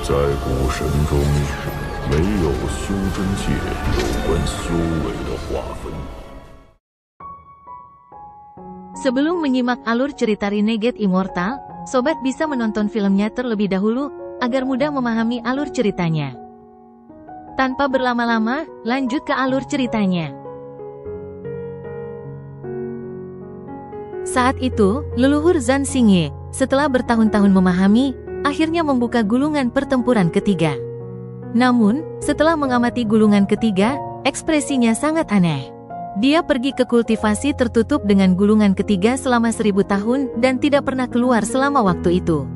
在古神中，没有修真界有关修为的划分。Sebelum menyimak alur cerita Renegade Immortal, sobat bisa menonton filmnya terlebih dahulu, agar mudah memahami alur ceritanya. Tanpa berlama-lama, lanjut ke alur ceritanya. Saat itu, leluhur Zan Xingye, setelah bertahun-tahun memahami, akhirnya membuka gulungan pertempuran ketiga. Namun, setelah mengamati gulungan ketiga, ekspresinya sangat aneh. Dia pergi ke kultivasi tertutup dengan gulungan ketiga selama 1000 tahun dan tidak pernah keluar selama waktu itu.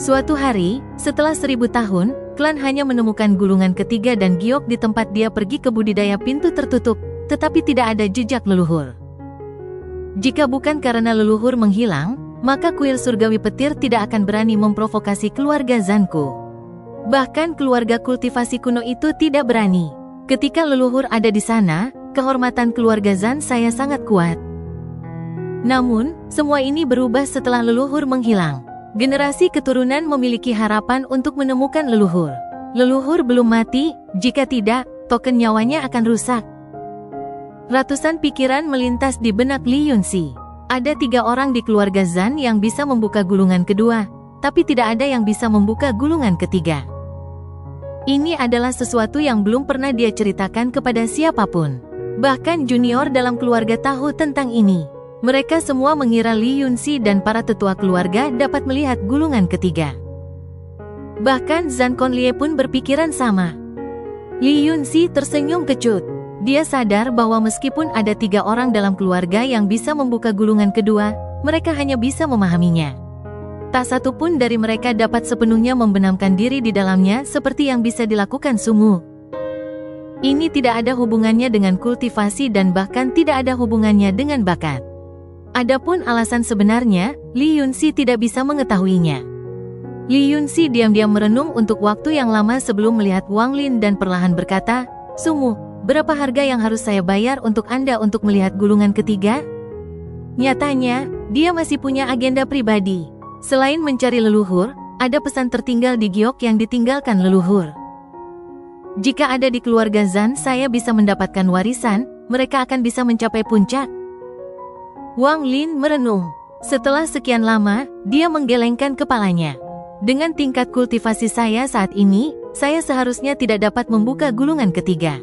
Suatu hari, setelah 1000 tahun, klan hanya menemukan gulungan ketiga dan giok di tempat dia pergi ke budidaya pintu tertutup, tetapi tidak ada jejak leluhur. Jika bukan karena leluhur menghilang, maka kuil surgawi petir tidak akan berani memprovokasi keluarga Zanku. Bahkan keluarga kultivasi kuno itu tidak berani. Ketika leluhur ada di sana, kehormatan keluarga Zan saya sangat kuat. Namun, semua ini berubah setelah leluhur menghilang. Generasi keturunan memiliki harapan untuk menemukan leluhur. Leluhur belum mati, jika tidak, token nyawanya akan rusak. Ratusan pikiran melintas di benak Li Yunxi. Ada 3 orang di keluarga Zan yang bisa membuka gulungan kedua, tapi tidak ada yang bisa membuka gulungan ketiga. Ini adalah sesuatu yang belum pernah dia ceritakan kepada siapapun. Bahkan junior dalam keluarga tahu tentang ini. Mereka semua mengira Li Yunxi dan para tetua keluarga dapat melihat gulungan ketiga. Bahkan Zan Conlie pun berpikiran sama. Li Yunxi tersenyum kecut. Dia sadar bahwa meskipun ada 3 orang dalam keluarga yang bisa membuka gulungan kedua, mereka hanya bisa memahaminya. Tak satu pun dari mereka dapat sepenuhnya membenamkan diri di dalamnya seperti yang bisa dilakukan Sumu. Ini tidak ada hubungannya dengan kultivasi dan bahkan tidak ada hubungannya dengan bakat. Adapun alasan sebenarnya, Li Yunxi tidak bisa mengetahuinya. Li Yunxi diam-diam merenung untuk waktu yang lama sebelum melihat Wang Lin dan perlahan berkata, "Sumu, berapa harga yang harus saya bayar untuk Anda untuk melihat gulungan ketiga?" Nyatanya, dia masih punya agenda pribadi. Selain mencari leluhur, ada pesan tertinggal di giok yang ditinggalkan leluhur. Jika ada di keluarga Zan saya bisa mendapatkan warisan, mereka akan bisa mencapai puncak. Wang Lin merenung. Setelah sekian lama, dia menggelengkan kepalanya. Dengan tingkat kultivasi saya saat ini, saya seharusnya tidak dapat membuka gulungan ketiga.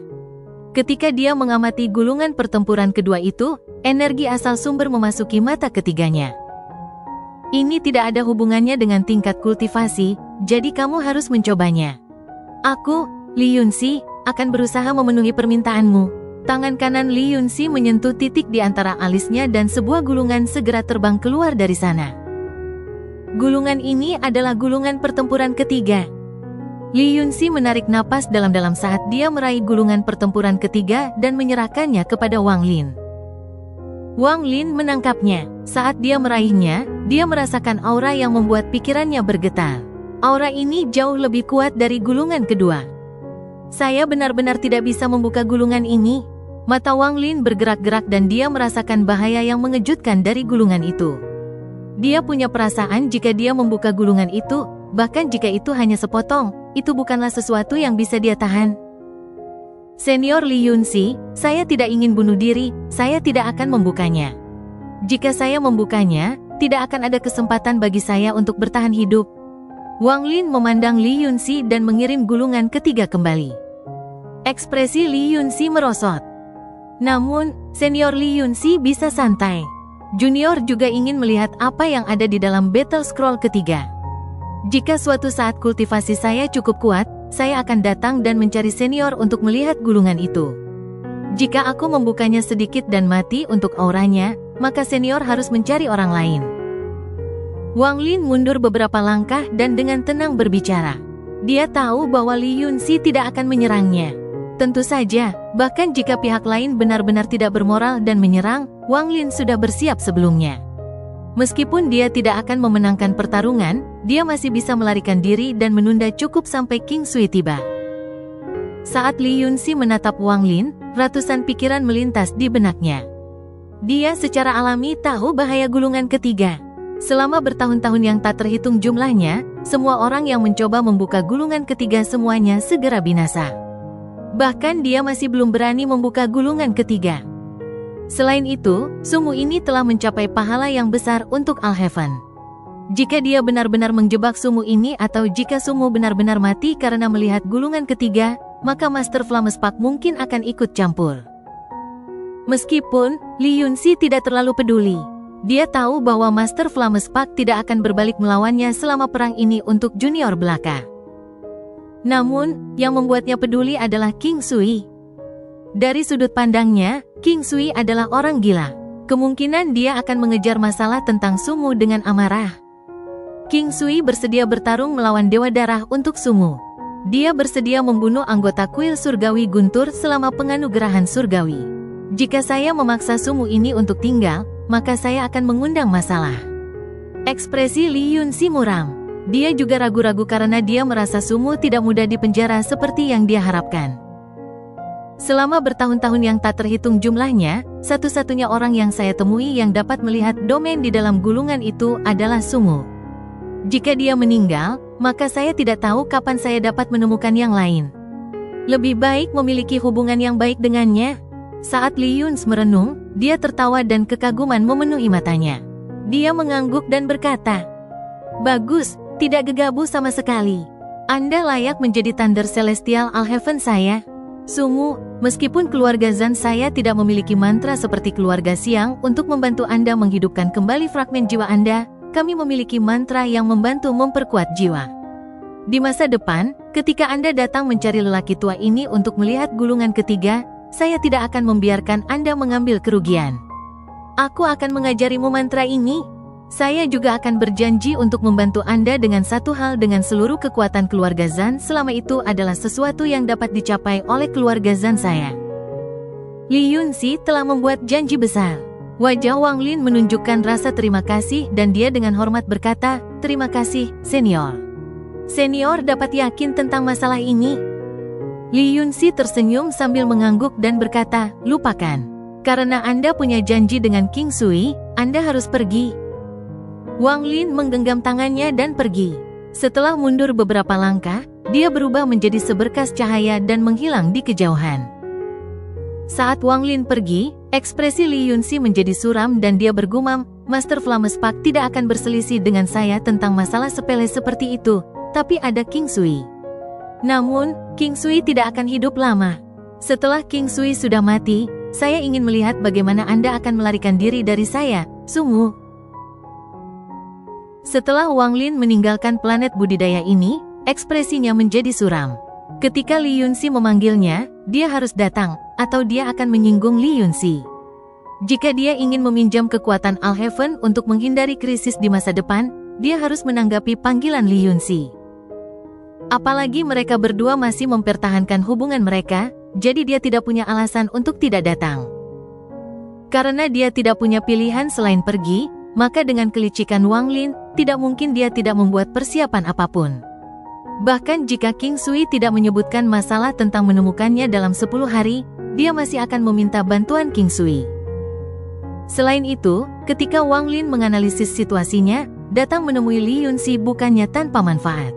Ketika dia mengamati gulungan pertempuran kedua itu, energi asal sumber memasuki mata ketiganya. Ini tidak ada hubungannya dengan tingkat kultivasi, jadi kamu harus mencobanya. Aku, Li Yunxi, akan berusaha memenuhi permintaanmu. Tangan kanan Li Yunxi menyentuh titik di antara alisnya dan sebuah gulungan segera terbang keluar dari sana. Gulungan ini adalah gulungan pertempuran ketiga. Li Yunxi menarik napas dalam-dalam saat dia meraih gulungan pertempuran ketiga dan menyerahkannya kepada Wang Lin. Wang Lin menangkapnya. Saat dia meraihnya, dia merasakan aura yang membuat pikirannya bergetar. Aura ini jauh lebih kuat dari gulungan kedua. Saya benar-benar tidak bisa membuka gulungan ini. Mata Wang Lin bergerak-gerak dan dia merasakan bahaya yang mengejutkan dari gulungan itu. Dia punya perasaan jika dia membuka gulungan itu, bahkan jika itu hanya sepotong, itu bukanlah sesuatu yang bisa dia tahan. Senior Li Yunxi, saya tidak ingin bunuh diri, saya tidak akan membukanya. Jika saya membukanya, tidak akan ada kesempatan bagi saya untuk bertahan hidup. Wang Lin memandang Li Yunxi dan mengirim gulungan ketiga kembali. Ekspresi Li Yunxi merosot. Namun, senior Li Yunxi bisa santai. Junior juga ingin melihat apa yang ada di dalam Battle Scroll ketiga. Jika suatu saat kultivasi saya cukup kuat, saya akan datang dan mencari senior untuk melihat gulungan itu. Jika aku membukanya sedikit dan mati untuk auranya, maka senior harus mencari orang lain. Wang Lin mundur beberapa langkah dan dengan tenang berbicara. Dia tahu bahwa Li Yunxi tidak akan menyerangnya. Tentu saja, bahkan jika pihak lain benar-benar tidak bermoral dan menyerang, Wang Lin sudah bersiap sebelumnya. Meskipun dia tidak akan memenangkan pertarungan, dia masih bisa melarikan diri dan menunda cukup sampai King Sui tiba. Saat Li Yunxi menatap Wang Lin, ratusan pikiran melintas di benaknya. Dia secara alami tahu bahaya gulungan ketiga. Selama bertahun-tahun yang tak terhitung jumlahnya, semua orang yang mencoba membuka gulungan ketiga semuanya segera binasa. Bahkan dia masih belum berani membuka gulungan ketiga. Selain itu, Sumu ini telah mencapai pahala yang besar untuk Alhaven. Jika dia benar-benar menjebak Sumu ini atau jika Sumu benar-benar mati karena melihat gulungan ketiga, maka Master Flamespark mungkin akan ikut campur. Meskipun Li Yunxi tidak terlalu peduli. Dia tahu bahwa Master Flamespark tidak akan berbalik melawannya selama perang ini untuk junior belaka. Namun, yang membuatnya peduli adalah King Sui. Dari sudut pandangnya, King Sui adalah orang gila. Kemungkinan dia akan mengejar masalah tentang Sumu dengan amarah. King Sui bersedia bertarung melawan Dewa Darah untuk Sumu. Dia bersedia membunuh anggota kuil surgawi Guntur selama penganugerahan surgawi. Jika saya memaksa Sumu ini untuk tinggal, maka saya akan mengundang masalah. Ekspresi Li Yunxi muram. Dia juga ragu-ragu karena dia merasa Sumu tidak mudah dipenjara seperti yang dia harapkan. Selama bertahun-tahun yang tak terhitung jumlahnya, satu-satunya orang yang saya temui yang dapat melihat domain di dalam gulungan itu adalah Sumu. Jika dia meninggal, maka saya tidak tahu kapan saya dapat menemukan yang lain. Lebih baik memiliki hubungan yang baik dengannya. Saat Li Yunxi merenung, dia tertawa dan kekaguman memenuhi matanya. Dia mengangguk dan berkata, "Bagus, tidak gegabah sama sekali. Anda layak menjadi Thunder Celestial Alhaven saya. Sumu, meskipun keluarga Zan saya tidak memiliki mantra seperti keluarga Siang untuk membantu Anda menghidupkan kembali fragmen jiwa Anda, kami memiliki mantra yang membantu memperkuat jiwa. Di masa depan, ketika Anda datang mencari lelaki tua ini untuk melihat gulungan ketiga, saya tidak akan membiarkan Anda mengambil kerugian. Aku akan mengajarimu mantra ini. Saya juga akan berjanji untuk membantu Anda dengan satu hal dengan seluruh kekuatan keluarga Zan selama itu adalah sesuatu yang dapat dicapai oleh keluarga Zan saya." Li Yunxi telah membuat janji besar. Wajah Wang Lin menunjukkan rasa terima kasih dan dia dengan hormat berkata, "Terima kasih, senior. Senior dapat yakin tentang masalah ini." Li Yunxi tersenyum sambil mengangguk dan berkata, "Lupakan. Karena Anda punya janji dengan King Sui, Anda harus pergi." Wang Lin menggenggam tangannya dan pergi. Setelah mundur beberapa langkah, dia berubah menjadi seberkas cahaya dan menghilang di kejauhan. Saat Wang Lin pergi, ekspresi Li Yunxi menjadi suram dan dia bergumam, "Master Flamespark tidak akan berselisih dengan saya tentang masalah sepele seperti itu, tapi ada King Sui. Namun, King Sui tidak akan hidup lama. Setelah King Sui sudah mati, saya ingin melihat bagaimana Anda akan melarikan diri dari saya, Sumu." Setelah Wang Lin meninggalkan planet budidaya ini, ekspresinya menjadi suram. Ketika Li Yunxi memanggilnya, dia harus datang, atau dia akan menyinggung Li Yunxi. Jika dia ingin meminjam kekuatan Alhaven untuk menghindari krisis di masa depan, dia harus menanggapi panggilan Li Yunxi. Apalagi mereka berdua masih mempertahankan hubungan mereka, jadi dia tidak punya alasan untuk tidak datang. Karena dia tidak punya pilihan selain pergi, maka dengan kelicikan Wang Lin, tidak mungkin dia tidak membuat persiapan apapun. Bahkan jika King Sui tidak menyebutkan masalah tentang menemukannya dalam 10 hari, dia masih akan meminta bantuan King Sui. Selain itu, ketika Wang Lin menganalisis situasinya, datang menemui Li Yunxi bukannya tanpa manfaat.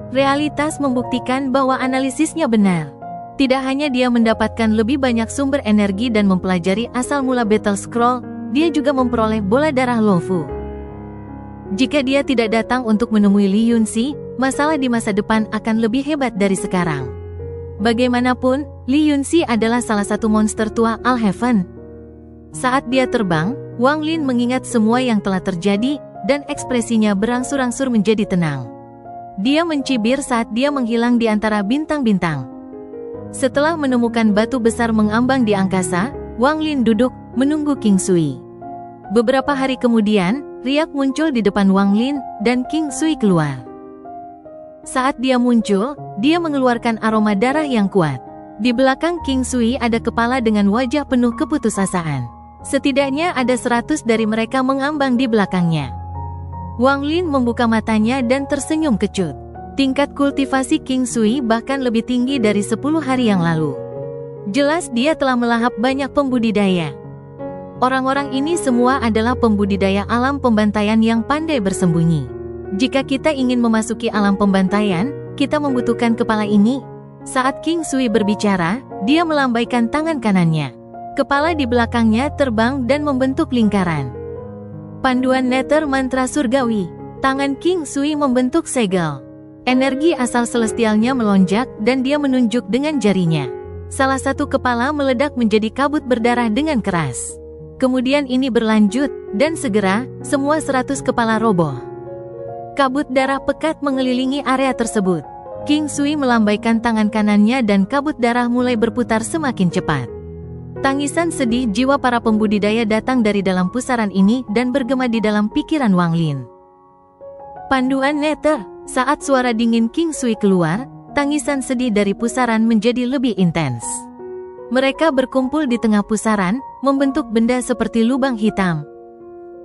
Realitas membuktikan bahwa analisisnya benar. Tidak hanya dia mendapatkan lebih banyak sumber energi dan mempelajari asal mula Battle Scroll, dia juga memperoleh bola darah Luofu. Jika dia tidak datang untuk menemui Li Yunxi, masalah di masa depan akan lebih hebat dari sekarang. Bagaimanapun, Li Yunxi adalah salah satu monster tua Alhaven. Saat dia terbang, Wang Lin mengingat semua yang telah terjadi, dan ekspresinya berangsur-angsur menjadi tenang. Dia mencibir saat dia menghilang di antara bintang-bintang. Setelah menemukan batu besar mengambang di angkasa, Wang Lin duduk, menunggu King Sui. Beberapa hari kemudian, riak muncul di depan Wang Lin, dan King Sui keluar. Saat dia muncul, dia mengeluarkan aroma darah yang kuat. Di belakang King Sui ada kepala dengan wajah penuh keputusasaan. Setidaknya ada 100 dari mereka mengambang di belakangnya. Wang Lin membuka matanya dan tersenyum kecut. Tingkat kultivasi King Sui bahkan lebih tinggi dari 10 hari yang lalu. Jelas dia telah melahap banyak pembudidaya. Orang-orang ini semua adalah pembudidaya alam pembantaian yang pandai bersembunyi. Jika kita ingin memasuki alam pembantaian, kita membutuhkan kepala ini. Saat King Sui berbicara, dia melambaikan tangan kanannya. Kepala di belakangnya terbang dan membentuk lingkaran. Panduan neter mantra surgawi. Tangan King Sui membentuk segel. Energi asal celestialnya melonjak dan dia menunjuk dengan jarinya. Salah satu kepala meledak menjadi kabut berdarah dengan keras. Kemudian ini berlanjut, dan segera, semua 100 kepala roboh. Kabut darah pekat mengelilingi area tersebut. King Sui melambaikan tangan kanannya dan kabut darah mulai berputar semakin cepat. Tangisan sedih jiwa para pembudidaya datang dari dalam pusaran ini dan bergema di dalam pikiran Wang Lin. Panduan neter, saat suara dingin King Sui keluar, tangisan sedih dari pusaran menjadi lebih intens. Mereka berkumpul di tengah pusaran, membentuk benda seperti lubang hitam.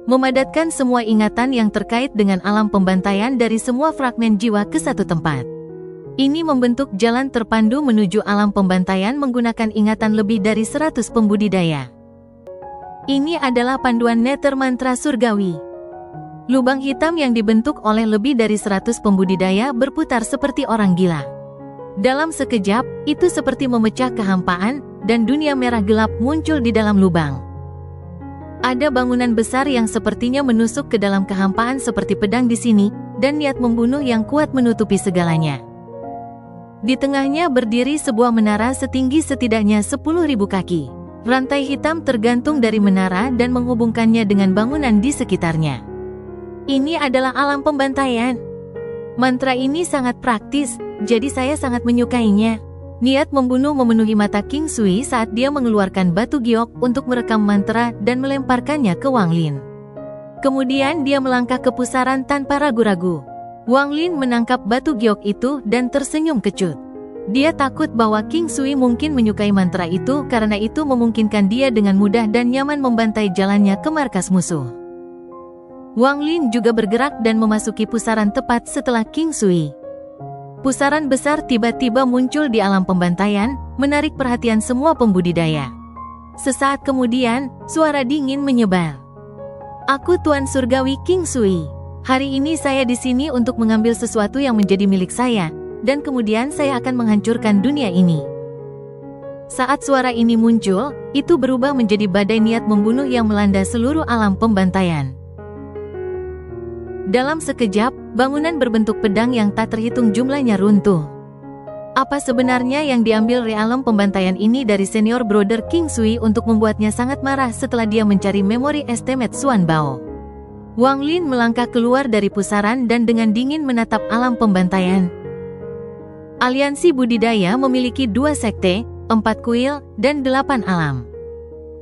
Memadatkan semua ingatan yang terkait dengan alam pembantaian dari semua fragmen jiwa ke satu tempat. Ini membentuk jalan terpandu menuju alam pembantaian menggunakan ingatan lebih dari 100 pembudidaya. Ini adalah panduan neter mantra surgawi. Lubang hitam yang dibentuk oleh lebih dari 100 pembudidaya berputar seperti orang gila. Dalam sekejap, itu seperti memecah kehampaan, dan dunia merah gelap muncul di dalam lubang. Ada bangunan besar yang sepertinya menusuk ke dalam kehampaan seperti pedang di sini, dan niat membunuh yang kuat menutupi segalanya. Di tengahnya berdiri sebuah menara setinggi setidaknya 10.000 kaki. Rantai hitam tergantung dari menara dan menghubungkannya dengan bangunan di sekitarnya. Ini adalah alam pembantaian. Mantra ini sangat praktis, jadi saya sangat menyukainya. Niat membunuh memenuhi mata King Sui saat dia mengeluarkan batu giok untuk merekam mantra dan melemparkannya ke Wang Lin. Kemudian dia melangkah ke pusaran tanpa ragu-ragu. Wang Lin menangkap batu giok itu dan tersenyum kecut. Dia takut bahwa King Sui mungkin menyukai mantra itu karena itu memungkinkan dia dengan mudah dan nyaman membantai jalannya ke markas musuh. Wang Lin juga bergerak dan memasuki pusaran tepat setelah King Sui. Pusaran besar tiba-tiba muncul di alam pembantaian, menarik perhatian semua pembudidaya. Sesaat kemudian, suara dingin menyebar. Aku Tuan Surgawi King Sui. Hari ini saya di sini untuk mengambil sesuatu yang menjadi milik saya, dan kemudian saya akan menghancurkan dunia ini. Saat suara ini muncul, itu berubah menjadi badai niat membunuh yang melanda seluruh alam pembantaian. Dalam sekejap, bangunan berbentuk pedang yang tak terhitung jumlahnya runtuh. Apa sebenarnya yang diambil realem pembantaian ini dari senior brother King Sui untuk membuatnya sangat marah setelah dia mencari memori estimate Xuan Bao? Wang Lin melangkah keluar dari pusaran dan dengan dingin menatap alam pembantaian. Aliansi budidaya memiliki 2 sekte, 4 kuil, dan 8 alam.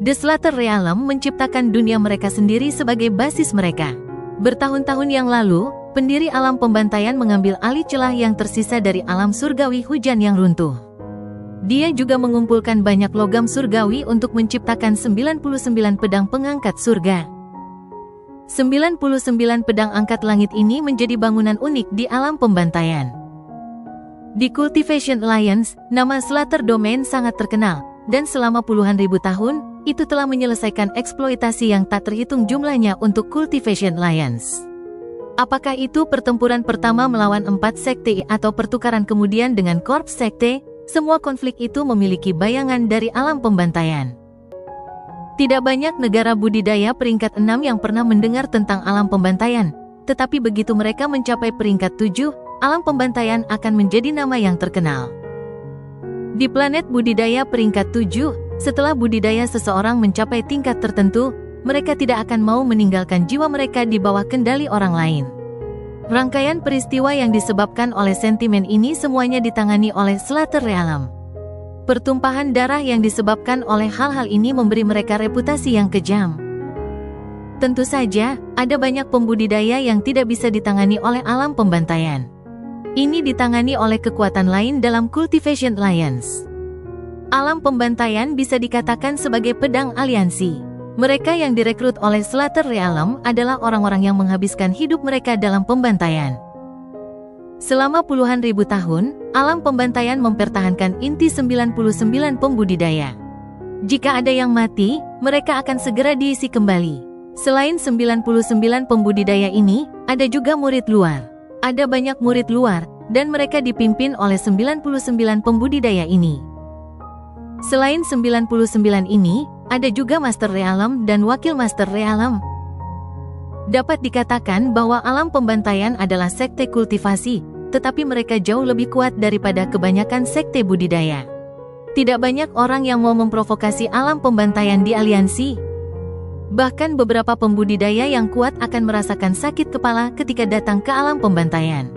The Slaughter Realm menciptakan dunia mereka sendiri sebagai basis mereka. Bertahun-tahun yang lalu, pendiri alam pembantaian mengambil alih celah yang tersisa dari alam surgawi hujan yang runtuh. Dia juga mengumpulkan banyak logam surgawi untuk menciptakan 99 pedang pengangkat surga. 99 pedang angkat langit ini menjadi bangunan unik di alam pembantaian. Di Cultivation Alliance, nama Slaughter Domain sangat terkenal, dan selama puluhan ribu tahun, itu telah menyelesaikan eksploitasi yang tak terhitung jumlahnya untuk Cultivation Alliance. Apakah itu pertempuran pertama melawan 4 sekte atau pertukaran kemudian dengan korps sekte, semua konflik itu memiliki bayangan dari alam pembantaian. Tidak banyak negara budidaya peringkat 6 yang pernah mendengar tentang alam pembantaian, tetapi begitu mereka mencapai peringkat 7, alam pembantaian akan menjadi nama yang terkenal. Di planet budidaya peringkat 7, setelah budidaya seseorang mencapai tingkat tertentu, mereka tidak akan mau meninggalkan jiwa mereka di bawah kendali orang lain. Rangkaian peristiwa yang disebabkan oleh sentimen ini semuanya ditangani oleh Slaughter Realm. Pertumpahan darah yang disebabkan oleh hal-hal ini memberi mereka reputasi yang kejam. Tentu saja, ada banyak pembudidaya yang tidak bisa ditangani oleh alam pembantaian. Ini ditangani oleh kekuatan lain dalam Cultivation Alliance. Alam pembantaian bisa dikatakan sebagai pedang aliansi. Mereka yang direkrut oleh Slaughter Realm adalah orang-orang yang menghabiskan hidup mereka dalam pembantaian. Selama puluhan ribu tahun, alam pembantaian mempertahankan inti 99 pembudidaya. Jika ada yang mati, mereka akan segera diisi kembali. Selain 99 pembudidaya ini, ada juga murid luar. Ada banyak murid luar, dan mereka dipimpin oleh 99 pembudidaya ini. Selain 99 ini, ada juga Master Realm dan Wakil Master Realm. Dapat dikatakan bahwa alam pembantaian adalah sekte kultivasi, tetapi mereka jauh lebih kuat daripada kebanyakan sekte budidaya. Tidak banyak orang yang mau memprovokasi alam pembantaian di aliansi. Bahkan beberapa pembudidaya yang kuat akan merasakan sakit kepala ketika datang ke alam pembantaian.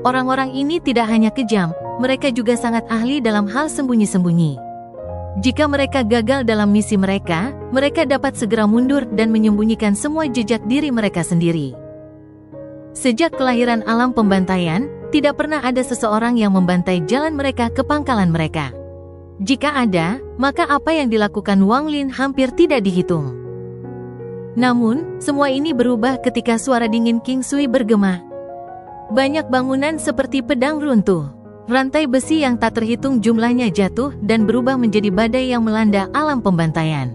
Orang-orang ini tidak hanya kejam, mereka juga sangat ahli dalam hal sembunyi-sembunyi. Jika mereka gagal dalam misi mereka, mereka dapat segera mundur dan menyembunyikan semua jejak diri mereka sendiri. Sejak kelahiran alam pembantaian, tidak pernah ada seseorang yang membantai jalan mereka ke pangkalan mereka. Jika ada, maka apa yang dilakukan Wang Lin hampir tidak dihitung. Namun, semua ini berubah ketika suara dingin King Sui bergema. Banyak bangunan seperti pedang runtuh. Rantai besi yang tak terhitung jumlahnya jatuh dan berubah menjadi badai yang melanda alam pembantaian.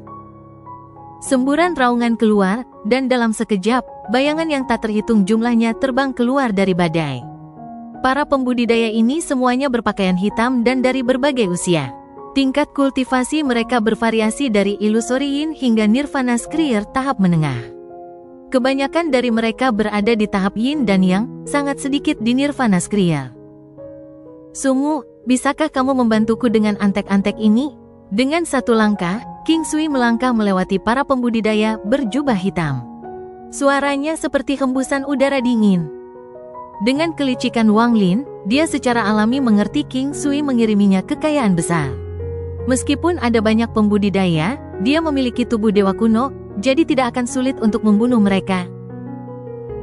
Semburan raungan keluar, dan dalam sekejap, bayangan yang tak terhitung jumlahnya terbang keluar dari badai. Para pembudidaya ini semuanya berpakaian hitam dan dari berbagai usia. Tingkat kultivasi mereka bervariasi dari Illusory Yin hingga Nirvana Skrier tahap menengah. Kebanyakan dari mereka berada di tahap Yin dan Yang, sangat sedikit di Nirvana Skrier. Sungu, bisakah kamu membantuku dengan antek-antek ini? Dengan satu langkah, King Sui melangkah melewati para pembudidaya berjubah hitam. Suaranya seperti hembusan udara dingin. Dengan kelicikan Wang Lin, dia secara alami mengerti King Sui mengiriminya kekayaan besar. Meskipun ada banyak pembudidaya, dia memiliki tubuh dewa kuno, jadi tidak akan sulit untuk membunuh mereka.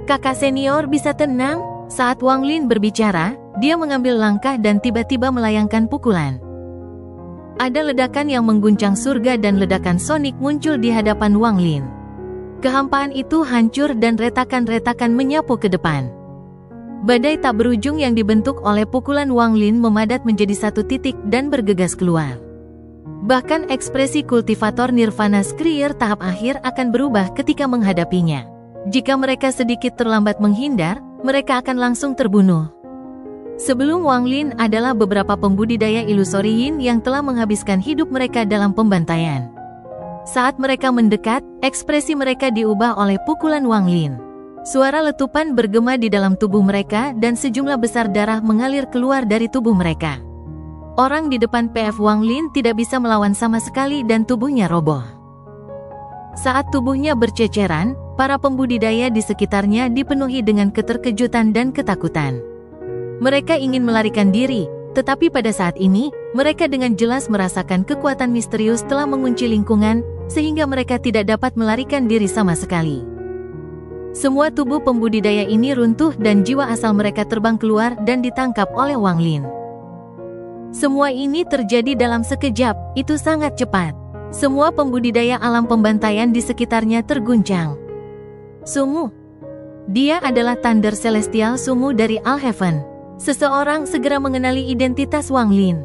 Kakak senior bisa tenang? Saat Wang Lin berbicara, dia mengambil langkah dan tiba-tiba melayangkan pukulan. Ada ledakan yang mengguncang surga dan ledakan sonik muncul di hadapan Wang Lin. Kehampaan itu hancur dan retakan-retakan menyapu ke depan. Badai tak berujung yang dibentuk oleh pukulan Wang Lin memadat menjadi satu titik dan bergegas keluar. Bahkan ekspresi kultivator Nirvana Skrier tahap akhir akan berubah ketika menghadapinya. Jika mereka sedikit terlambat menghindar, mereka akan langsung terbunuh. Sebelum Wang Lin adalah beberapa pembudidaya Illusory Yin yang telah menghabiskan hidup mereka dalam pembantaian. Saat mereka mendekat, ekspresi mereka diubah oleh pukulan Wang Lin. Suara letupan bergema di dalam tubuh mereka dan sejumlah besar darah mengalir keluar dari tubuh mereka. Orang di depan PF Wang Lin tidak bisa melawan sama sekali dan tubuhnya roboh. Saat tubuhnya berceceran, para pembudidaya di sekitarnya dipenuhi dengan keterkejutan dan ketakutan. Mereka ingin melarikan diri, tetapi pada saat ini, mereka dengan jelas merasakan kekuatan misterius telah mengunci lingkungan, sehingga mereka tidak dapat melarikan diri sama sekali. Semua tubuh pembudidaya ini runtuh dan jiwa asal mereka terbang keluar dan ditangkap oleh Wang Lin. Semua ini terjadi dalam sekejap, itu sangat cepat. Semua pembudidaya alam pembantaian di sekitarnya terguncang. Sungu. Dia adalah Thunder Celestial Sungu dari Alheaven. Seseorang segera mengenali identitas Wang Lin.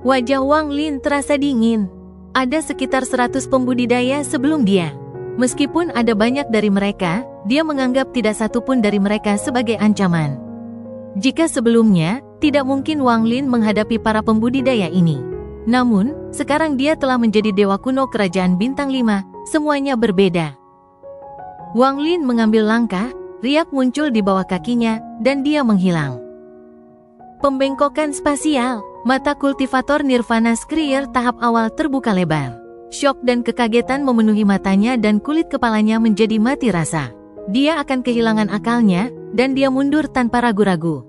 Wajah Wang Lin terasa dingin. Ada sekitar 100 pembudidaya sebelum dia. Meskipun ada banyak dari mereka, dia menganggap tidak satu pun dari mereka sebagai ancaman. Jika sebelumnya, tidak mungkin Wang Lin menghadapi para pembudidaya ini. Namun, sekarang dia telah menjadi dewa kuno kerajaan bintang 5, semuanya berbeda. Wang Lin mengambil langkah, riak muncul di bawah kakinya, dan dia menghilang. Pembengkokan spasial, mata kultivator Nirvana Skrier tahap awal terbuka lebar. Syok dan kekagetan memenuhi matanya dan kulit kepalanya menjadi mati rasa. Dia akan kehilangan akalnya, dan dia mundur tanpa ragu-ragu.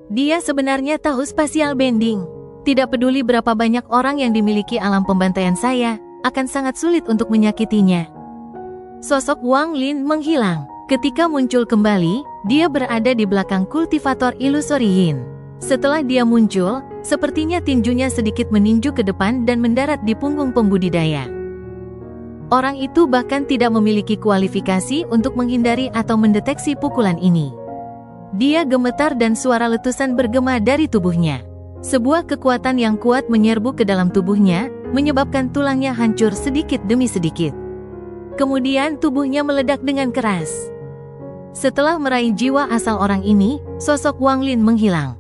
Dia sebenarnya tahu spasial bending. Tidak peduli berapa banyak orang yang dimiliki alam pembantaian saya, akan sangat sulit untuk menyakitinya. Sosok Wang Lin menghilang. Ketika muncul kembali, dia berada di belakang kultivator Illusory Yin. Setelah dia muncul, sepertinya tinjunya sedikit meninju ke depan dan mendarat di punggung pembudidaya. Orang itu bahkan tidak memiliki kualifikasi untuk menghindari atau mendeteksi pukulan ini. Dia gemetar dan suara letusan bergema dari tubuhnya. Sebuah kekuatan yang kuat menyerbu ke dalam tubuhnya, menyebabkan tulangnya hancur sedikit demi sedikit. Kemudian tubuhnya meledak dengan keras. Setelah meraih jiwa asal orang ini, sosok Wang Lin menghilang.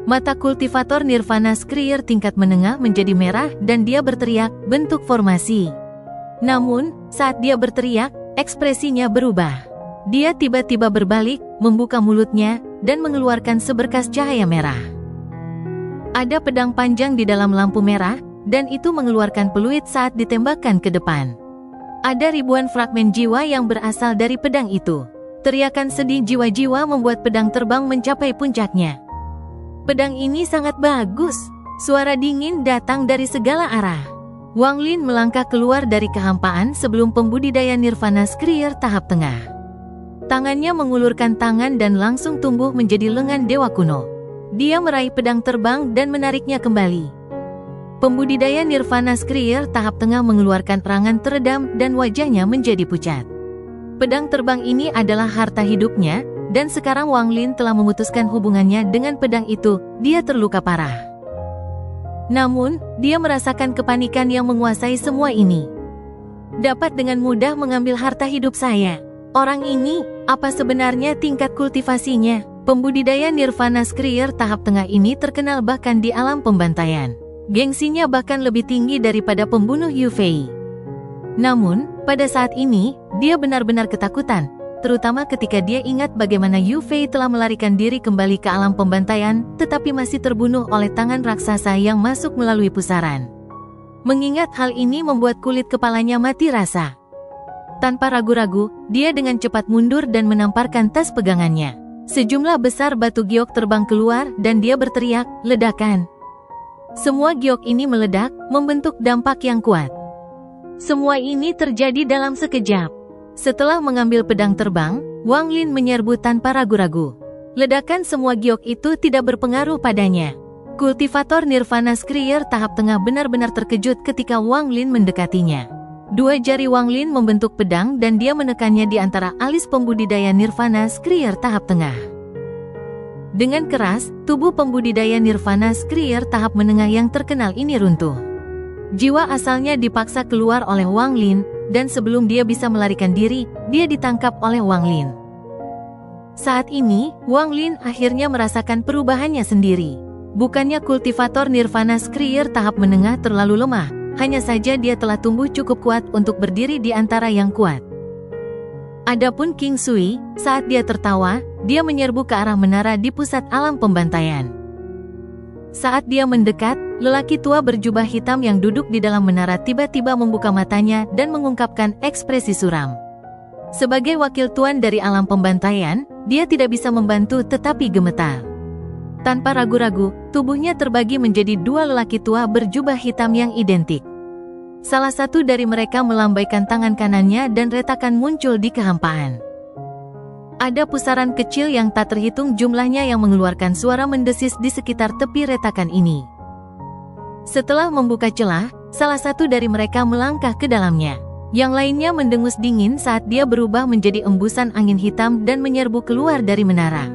Mata kultivator Nirvana Skrier tingkat menengah menjadi merah dan dia berteriak, bentuk formasi. Namun, saat dia berteriak, ekspresinya berubah. Dia tiba-tiba berbalik, membuka mulutnya, dan mengeluarkan seberkas cahaya merah. Ada pedang panjang di dalam lampu merah, dan itu mengeluarkan peluit saat ditembakkan ke depan. Ada ribuan fragmen jiwa yang berasal dari pedang itu. Teriakan sedih jiwa-jiwa membuat pedang terbang mencapai puncaknya. Pedang ini sangat bagus. Suara dingin datang dari segala arah. Wang Lin melangkah keluar dari kehampaan sebelum pembudidaya Nirvana Skrier tahap tengah. Tangannya mengulurkan tangan dan langsung tumbuh menjadi lengan dewa kuno. Dia meraih pedang terbang dan menariknya kembali. Pembudidaya Nirvana Skrier tahap tengah mengeluarkan erangan teredam dan wajahnya menjadi pucat. Pedang terbang ini adalah harta hidupnya, dan sekarang Wang Lin telah memutuskan hubungannya dengan pedang itu. Dia terluka parah. Namun, dia merasakan kepanikan yang menguasai semua ini. Dapat dengan mudah mengambil harta hidup saya. Orang ini, apa sebenarnya tingkat kultivasinya? Pembudidaya Nirvana Skrier tahap tengah ini terkenal bahkan di alam pembantaian. Gengsinya bahkan lebih tinggi daripada pembunuh Yu Fei. Namun, pada saat ini, dia benar-benar ketakutan, terutama ketika dia ingat bagaimana Yu Fei telah melarikan diri kembali ke alam pembantaian, tetapi masih terbunuh oleh tangan raksasa yang masuk melalui pusaran. Mengingat hal ini membuat kulit kepalanya mati rasa. Tanpa ragu-ragu, dia dengan cepat mundur dan menamparkan tas pegangannya. Sejumlah besar batu giok terbang keluar dan dia berteriak, ledakan. Semua giok ini meledak, membentuk dampak yang kuat. Semua ini terjadi dalam sekejap. Setelah mengambil pedang terbang, Wang Lin menyerbu tanpa ragu-ragu. Ledakan semua giok itu tidak berpengaruh padanya. Kultivator Nirvana Skrier tahap tengah benar-benar terkejut ketika Wang Lin mendekatinya. Dua jari Wang Lin membentuk pedang dan dia menekannya di antara alis pembudidaya Nirvana Skrier tahap tengah. Dengan keras, tubuh pembudidaya Nirvana Skrier tahap menengah yang terkenal ini runtuh. Jiwa asalnya dipaksa keluar oleh Wang Lin, dan sebelum dia bisa melarikan diri, dia ditangkap oleh Wang Lin. Saat ini, Wang Lin akhirnya merasakan perubahannya sendiri. Bukannya kultivator Nirvana Skrier tahap menengah terlalu lemah, hanya saja dia telah tumbuh cukup kuat untuk berdiri di antara yang kuat. Adapun King Sui, saat dia tertawa, dia menyerbu ke arah menara di pusat alam pembantaian. Saat dia mendekat, lelaki tua berjubah hitam yang duduk di dalam menara tiba-tiba membuka matanya dan mengungkapkan ekspresi suram. Sebagai wakil tuan dari alam pembantaian, dia tidak bisa membantu tetapi gemetar. Tanpa ragu-ragu, tubuhnya terbagi menjadi dua lelaki tua berjubah hitam yang identik. Salah satu dari mereka melambaikan tangan kanannya dan retakan muncul di kehampaan. Ada pusaran kecil yang tak terhitung jumlahnya yang mengeluarkan suara mendesis di sekitar tepi retakan ini. Setelah membuka celah, salah satu dari mereka melangkah ke dalamnya. Yang lainnya mendengus dingin saat dia berubah menjadi embusan angin hitam dan menyerbu keluar dari menara.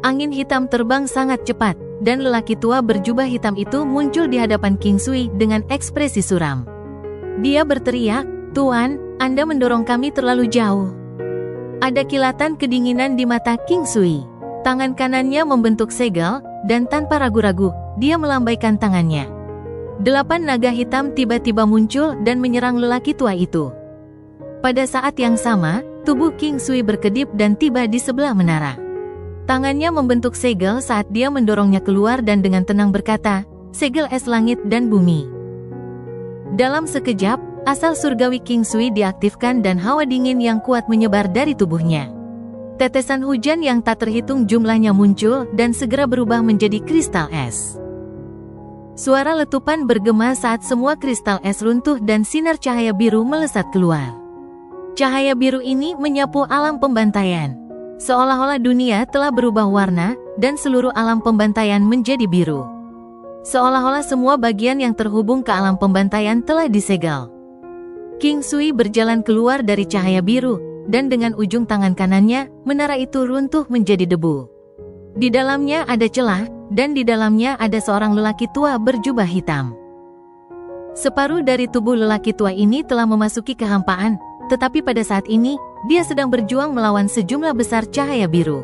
Angin hitam terbang sangat cepat, dan lelaki tua berjubah hitam itu muncul di hadapan King Sui dengan ekspresi suram. Dia berteriak, "Tuan, Anda mendorong kami terlalu jauh." Ada kilatan kedinginan di mata King Sui. Tangan kanannya membentuk segel, dan tanpa ragu-ragu, dia melambaikan tangannya. 8 naga hitam tiba-tiba muncul dan menyerang lelaki tua itu. Pada saat yang sama, tubuh King Sui berkedip dan tiba di sebelah menara. Tangannya membentuk segel saat dia mendorongnya keluar dan dengan tenang berkata, "Segel es langit dan bumi." Dalam sekejap, asal surgawi King Sui diaktifkan dan hawa dingin yang kuat menyebar dari tubuhnya. Tetesan hujan yang tak terhitung jumlahnya muncul dan segera berubah menjadi kristal es. Suara letupan bergema saat semua kristal es runtuh dan sinar cahaya biru melesat keluar. Cahaya biru ini menyapu alam pembantaian. Seolah-olah dunia telah berubah warna, dan seluruh alam pembantaian menjadi biru. Seolah-olah semua bagian yang terhubung ke alam pembantaian telah disegel. King Sui berjalan keluar dari cahaya biru, dan dengan ujung tangan kanannya, menara itu runtuh menjadi debu. Di dalamnya ada celah, dan di dalamnya ada seorang lelaki tua berjubah hitam. Separuh dari tubuh lelaki tua ini telah memasuki kehampaan, tetapi pada saat ini, dia sedang berjuang melawan sejumlah besar cahaya biru.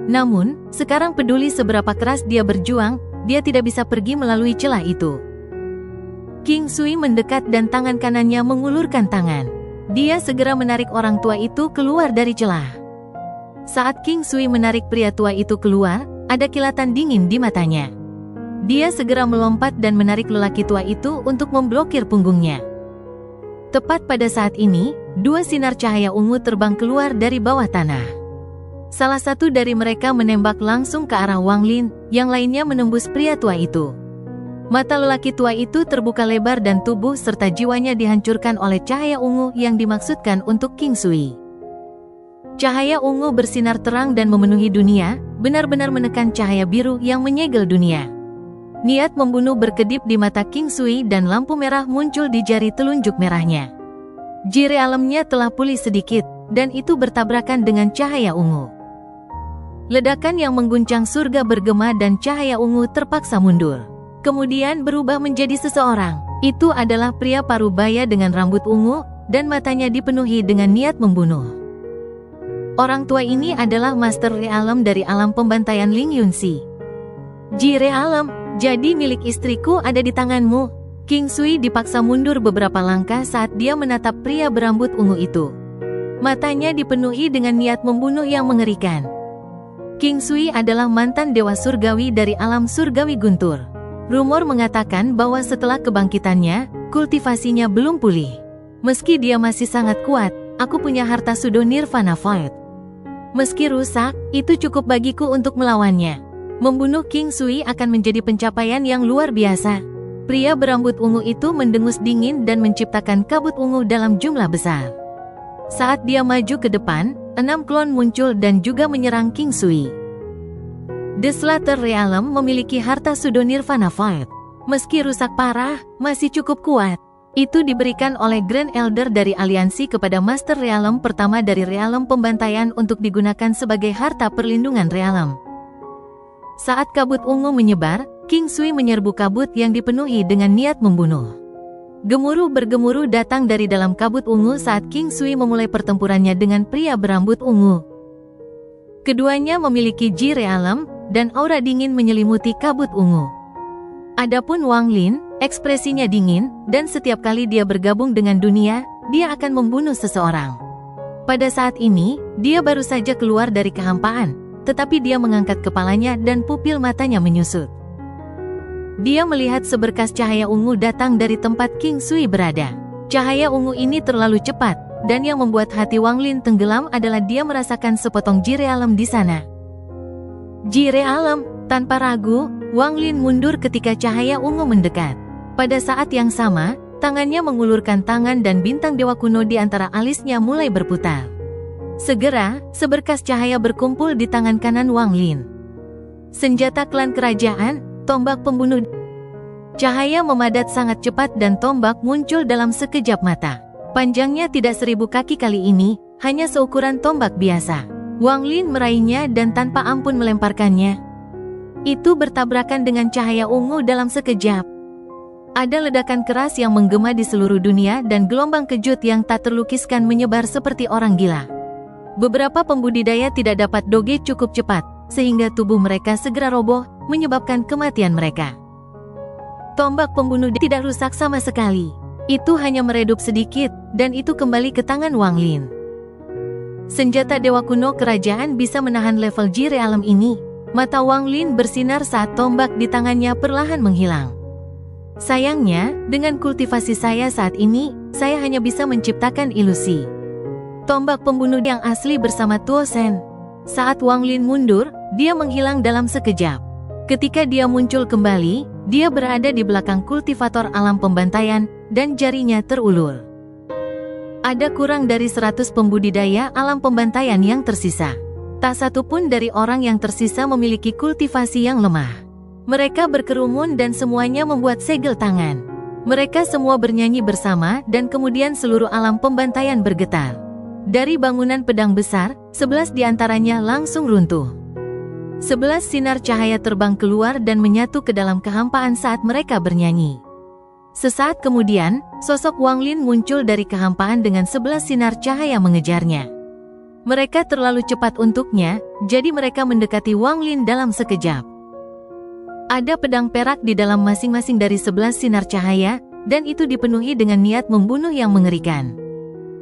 Namun, sekarang peduli seberapa keras dia berjuang, dia tidak bisa pergi melalui celah itu. King Sui mendekat dan tangan kanannya mengulurkan tangan. Dia segera menarik orang tua itu keluar dari celah. Saat King Sui menarik pria tua itu keluar, ada kilatan dingin di matanya. Dia segera melompat dan menarik lelaki tua itu untuk memblokir punggungnya. Tepat pada saat ini, dua sinar cahaya ungu terbang keluar dari bawah tanah. Salah satu dari mereka menembak langsung ke arah Wang Lin, yang lainnya menembus pria tua itu. Mata lelaki tua itu terbuka lebar dan tubuh serta jiwanya dihancurkan oleh cahaya ungu yang dimaksudkan untuk King Sui. Cahaya ungu bersinar terang dan memenuhi dunia, benar-benar menekan cahaya biru yang menyegel dunia. Niat membunuh berkedip di mata King Sui dan lampu merah muncul di jari telunjuk merahnya. Ji realemnya telah pulih sedikit, dan itu bertabrakan dengan cahaya ungu. Ledakan yang mengguncang surga bergema dan cahaya ungu terpaksa mundur. Kemudian berubah menjadi seseorang. Itu adalah pria parubaya dengan rambut ungu, dan matanya dipenuhi dengan niat membunuh. Orang tua ini adalah Master Realem dari alam pembantaian Ling Yunxi. Ji Realem, jadi milik istriku ada di tanganmu. King Sui dipaksa mundur beberapa langkah saat dia menatap pria berambut ungu itu. Matanya dipenuhi dengan niat membunuh yang mengerikan. King Sui adalah mantan dewa surgawi dari alam surgawi guntur. Rumor mengatakan bahwa setelah kebangkitannya, kultivasinya belum pulih. Meski dia masih sangat kuat, aku punya harta Sudo Nirvana Void. Meski rusak, itu cukup bagiku untuk melawannya. Membunuh King Sui akan menjadi pencapaian yang luar biasa. Pria berambut ungu itu mendengus dingin dan menciptakan kabut ungu dalam jumlah besar. Saat dia maju ke depan, 6 klon muncul dan juga menyerang King Sui. The Slater Realm memiliki harta Sudo Nirvana Void. Meski rusak parah, masih cukup kuat. Itu diberikan oleh Grand Elder dari aliansi kepada Master Realm pertama dari Realm pembantaian untuk digunakan sebagai harta perlindungan Realm. Saat kabut ungu menyebar, King Sui menyerbu kabut yang dipenuhi dengan niat membunuh. Gemuruh bergemuruh datang dari dalam kabut ungu saat King Sui memulai pertempurannya dengan pria berambut ungu. Keduanya memiliki Ji Realem, dan aura dingin menyelimuti kabut ungu. Adapun Wang Lin, ekspresinya dingin, dan setiap kali dia bergabung dengan dunia, dia akan membunuh seseorang. Pada saat ini, dia baru saja keluar dari kehampaan, tetapi dia mengangkat kepalanya dan pupil matanya menyusut. Dia melihat seberkas cahaya ungu datang dari tempat King Sui berada. Cahaya ungu ini terlalu cepat, dan yang membuat hati Wang Lin tenggelam adalah dia merasakan sepotong Ji Realem di sana. Ji Realem, tanpa ragu, Wang Lin mundur ketika cahaya ungu mendekat. Pada saat yang sama, tangannya mengulurkan tangan dan bintang dewa kuno di antara alisnya mulai berputar. Segera, seberkas cahaya berkumpul di tangan kanan Wang Lin. Senjata klan kerajaan, tombak pembunuh. Cahaya memadat sangat cepat dan tombak muncul dalam sekejap mata. Panjangnya tidak 1000 kaki kali ini, hanya seukuran tombak biasa. Wang Lin meraihnya dan tanpa ampun melemparkannya. Itu bertabrakan dengan cahaya ungu dalam sekejap. Ada ledakan keras yang menggema di seluruh dunia dan gelombang kejut yang tak terlukiskan menyebar seperti orang gila. Beberapa pembudidaya tidak dapat doge cukup cepat, sehingga tubuh mereka segera roboh, menyebabkan kematian mereka. Tombak pembunuh tidak rusak sama sekali. Itu hanya meredup sedikit, dan itu kembali ke tangan Wang Lin. Senjata dewa kuno kerajaan bisa menahan level Ji Realem ini. Mata Wang Lin bersinar saat tombak di tangannya perlahan menghilang. Sayangnya, dengan kultivasi saya saat ini, saya hanya bisa menciptakan ilusi. Tombak pembunuh yang asli bersama Tuo Shen. Saat Wang Lin mundur, dia menghilang dalam sekejap. Ketika dia muncul kembali, dia berada di belakang kultivator alam pembantaian, dan jarinya terulur. Ada kurang dari 100 pembudidaya alam pembantaian yang tersisa. Tak satu pun dari orang yang tersisa memiliki kultivasi yang lemah. Mereka berkerumun dan semuanya membuat segel tangan. Mereka semua bernyanyi bersama dan kemudian seluruh alam pembantaian bergetar. Dari bangunan pedang besar, 11 diantaranya langsung runtuh. 11 sinar cahaya terbang keluar dan menyatu ke dalam kehampaan saat mereka bernyanyi. Sesaat kemudian, sosok Wang Lin muncul dari kehampaan dengan 11 sinar cahaya mengejarnya. Mereka terlalu cepat untuknya, jadi mereka mendekati Wang Lin dalam sekejap. Ada pedang perak di dalam masing-masing dari 11 sinar cahaya, dan itu dipenuhi dengan niat membunuh yang mengerikan.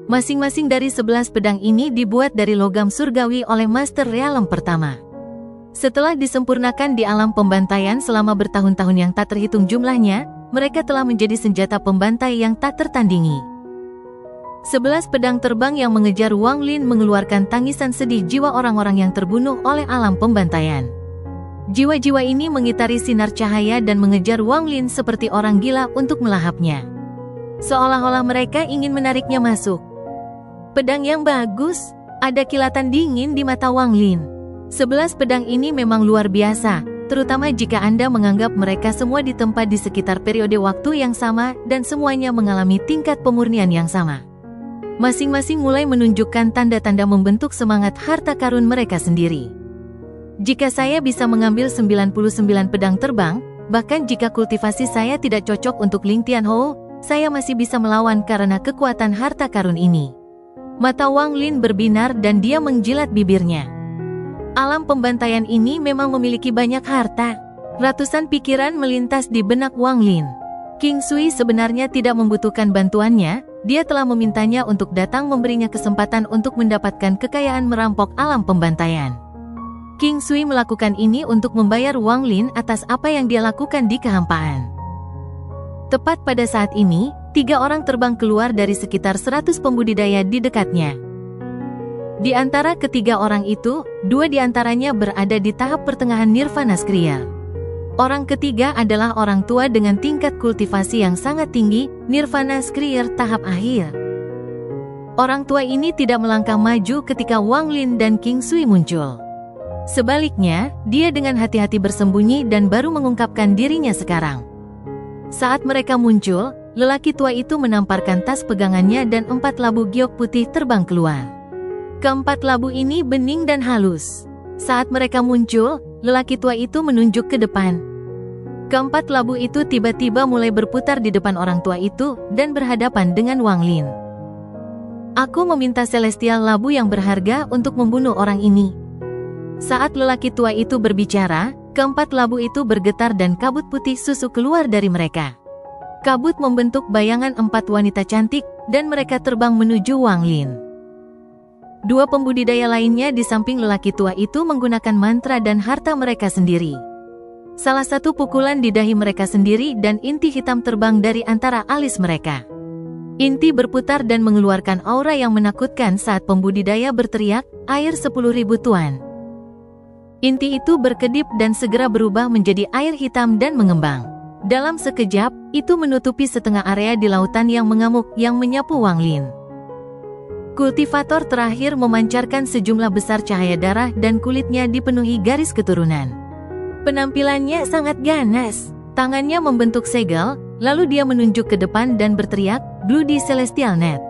Masing-masing dari 11 pedang ini dibuat dari logam surgawi oleh Master Realm pertama. Setelah disempurnakan di alam pembantaian selama bertahun-tahun yang tak terhitung jumlahnya, mereka telah menjadi senjata pembantai yang tak tertandingi. 11 pedang terbang yang mengejar Wang Lin mengeluarkan tangisan sedih jiwa orang-orang yang terbunuh oleh alam pembantaian. Jiwa-jiwa ini mengitari sinar cahaya dan mengejar Wang Lin seperti orang gila untuk melahapnya. Seolah-olah mereka ingin menariknya masuk. Pedang yang bagus, ada kilatan dingin di mata Wang Lin. 11 pedang ini memang luar biasa, terutama jika Anda menganggap mereka semua ditempa di sekitar periode waktu yang sama dan semuanya mengalami tingkat pemurnian yang sama. Masing-masing mulai menunjukkan tanda-tanda membentuk semangat harta karun mereka sendiri. Jika saya bisa mengambil 99 pedang terbang, bahkan jika kultivasi saya tidak cocok untuk Ling Tianhou, saya masih bisa melawan karena kekuatan harta karun ini. Mata Wang Lin berbinar dan dia menjilat bibirnya. Alam pembantaian ini memang memiliki banyak harta. Ratusan pikiran melintas di benak Wang Lin. King Sui sebenarnya tidak membutuhkan bantuannya, dia telah memintanya untuk datang memberinya kesempatan untuk mendapatkan kekayaan merampok alam pembantaian. King Sui melakukan ini untuk membayar Wang Lin atas apa yang dia lakukan di kehampaan. Tepat pada saat ini, 3 orang terbang keluar dari sekitar 100 pembudidaya di dekatnya. Di antara ketiga orang itu, 2 di antaranya berada di tahap pertengahan Nirvana Skriel. Orang ketiga adalah orang tua dengan tingkat kultivasi yang sangat tinggi, Nirvana Skriel tahap akhir. Orang tua ini tidak melangkah maju ketika Wang Lin dan King Sui muncul. Sebaliknya, dia dengan hati-hati bersembunyi dan baru mengungkapkan dirinya sekarang. Saat mereka muncul, lelaki tua itu menamparkan tas pegangannya dan 4 labu giok putih terbang keluar. Keempat labu ini bening dan halus. Saat mereka muncul, lelaki tua itu menunjuk ke depan. Keempat labu itu tiba-tiba mulai berputar di depan orang tua itu dan berhadapan dengan Wang Lin. Aku meminta Celestial labu yang berharga untuk membunuh orang ini. Saat lelaki tua itu berbicara, keempat labu itu bergetar dan kabut putih susu keluar dari mereka. Kabut membentuk bayangan 4 wanita cantik, dan mereka terbang menuju Wang Lin. 2 pembudidaya lainnya di samping lelaki tua itu menggunakan mantra dan harta mereka sendiri. Salah satu pukulan di dahi mereka sendiri dan inti hitam terbang dari antara alis mereka. Inti berputar dan mengeluarkan aura yang menakutkan saat pembudidaya berteriak, air 10.000 tuan. Inti itu berkedip dan segera berubah menjadi air hitam dan mengembang. Dalam sekejap, itu menutupi setengah area di lautan yang mengamuk yang menyapu Wang Lin. Kultivator terakhir memancarkan sejumlah besar cahaya darah dan kulitnya dipenuhi garis keturunan. Penampilannya sangat ganas. Tangannya membentuk segel, lalu dia menunjuk ke depan dan berteriak, Bloody Celestial Net.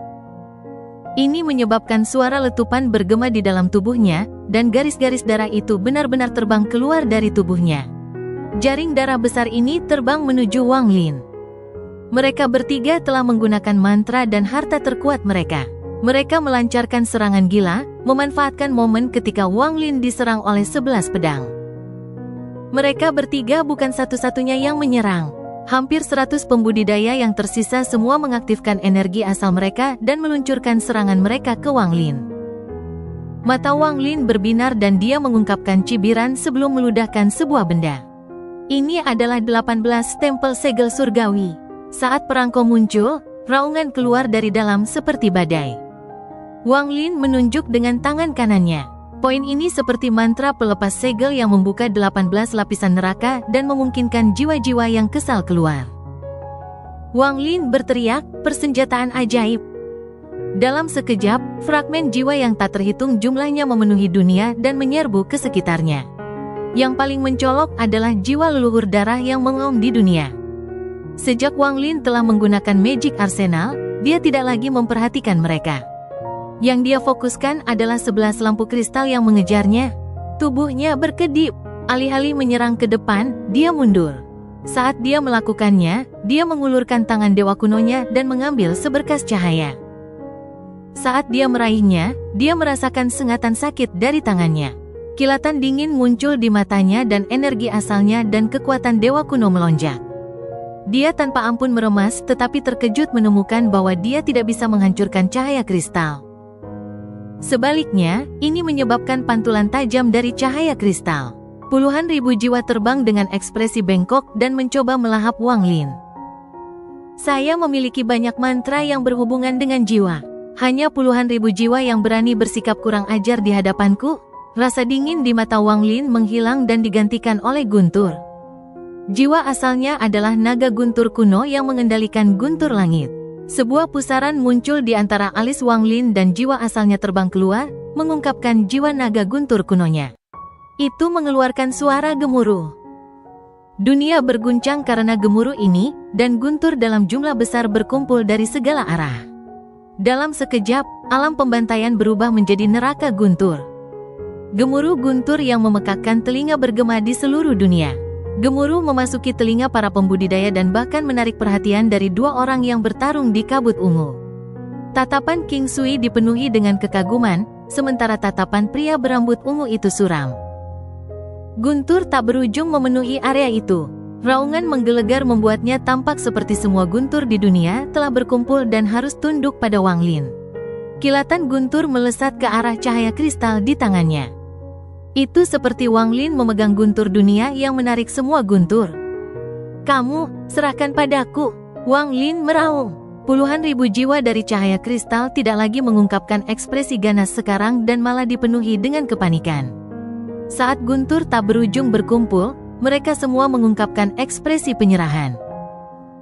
Ini menyebabkan suara letupan bergema di dalam tubuhnya, dan garis-garis darah itu benar-benar terbang keluar dari tubuhnya. Jaring darah besar ini terbang menuju Wang Lin. Mereka bertiga telah menggunakan mantra dan harta terkuat mereka. Mereka melancarkan serangan gila, memanfaatkan momen ketika Wang Lin diserang oleh 11 pedang. Mereka bertiga bukan satu-satunya yang menyerang. Hampir 100 pembudidaya yang tersisa semua mengaktifkan energi asal mereka dan meluncurkan serangan mereka ke Wang Lin. Mata Wang Lin berbinar dan dia mengungkapkan cibiran sebelum meludahkan sebuah benda. Ini adalah 18 stempel segel surgawi. Saat perangko muncul, raungan keluar dari dalam seperti badai. Wang Lin menunjuk dengan tangan kanannya. Poin ini seperti mantra pelepas segel yang membuka 18 lapisan neraka dan memungkinkan jiwa-jiwa yang kesal keluar. Wang Lin berteriak, persenjataan ajaib. Dalam sekejap, fragmen jiwa yang tak terhitung jumlahnya memenuhi dunia dan menyerbu ke sekitarnya. Yang paling mencolok adalah jiwa leluhur darah yang mengaum di dunia. Sejak Wang Lin telah menggunakan Magic Arsenal, dia tidak lagi memperhatikan mereka. Yang dia fokuskan adalah 11 lampu kristal yang mengejarnya. Tubuhnya berkedip. Alih-alih menyerang ke depan, dia mundur. Saat dia melakukannya, dia mengulurkan tangan dewa kunonya dan mengambil seberkas cahaya. Saat dia meraihnya, dia merasakan sengatan sakit dari tangannya. Kilatan dingin muncul di matanya dan energi asalnya dan kekuatan dewa kuno melonjak. Dia tanpa ampun meremas tetapi terkejut menemukan bahwa dia tidak bisa menghancurkan cahaya kristal. Sebaliknya, ini menyebabkan pantulan tajam dari cahaya kristal. Puluhan ribu jiwa terbang dengan ekspresi bengkok dan mencoba melahap Wang Lin. Saya memiliki banyak mantra yang berhubungan dengan jiwa. Hanya puluhan ribu jiwa yang berani bersikap kurang ajar di hadapanku. Rasa dingin di mata Wang Lin menghilang dan digantikan oleh guntur. Jiwa asalnya adalah naga guntur kuno yang mengendalikan guntur langit. Sebuah pusaran muncul di antara alis Wang Lin dan jiwa asalnya terbang keluar, mengungkapkan jiwa naga guntur kunonya. Itu mengeluarkan suara gemuruh. Dunia berguncang karena gemuruh ini, dan guntur dalam jumlah besar berkumpul dari segala arah. Dalam sekejap, alam pembantaian berubah menjadi neraka guntur. Gemuruh guntur yang memekakkan telinga bergema di seluruh dunia. Gemuruh memasuki telinga para pembudidaya dan bahkan menarik perhatian dari dua orang yang bertarung di kabut ungu. Tatapan King Sui dipenuhi dengan kekaguman, sementara tatapan pria berambut ungu itu suram. Guntur tak berujung memenuhi area itu. Raungan menggelegar membuatnya tampak seperti semua guntur di dunia telah berkumpul dan harus tunduk pada Wang Lin. Kilatan guntur melesat ke arah cahaya kristal di tangannya. Itu seperti Wang Lin memegang guntur dunia yang menarik semua guntur. "Kamu, serahkan padaku!" Wang Lin meraung. Puluhan ribu jiwa dari cahaya kristal tidak lagi mengungkapkan ekspresi ganas sekarang dan malah dipenuhi dengan kepanikan. Saat guntur tak berujung berkumpul, mereka semua mengungkapkan ekspresi penyerahan.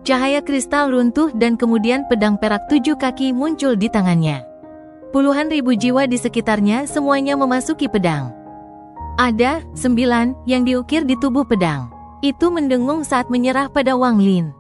Cahaya kristal runtuh dan kemudian pedang perak 7 kaki muncul di tangannya. Puluhan ribu jiwa di sekitarnya semuanya memasuki pedang. Ada 9 yang diukir di tubuh pedang. Itu mendengung saat menyerah pada Wang Lin.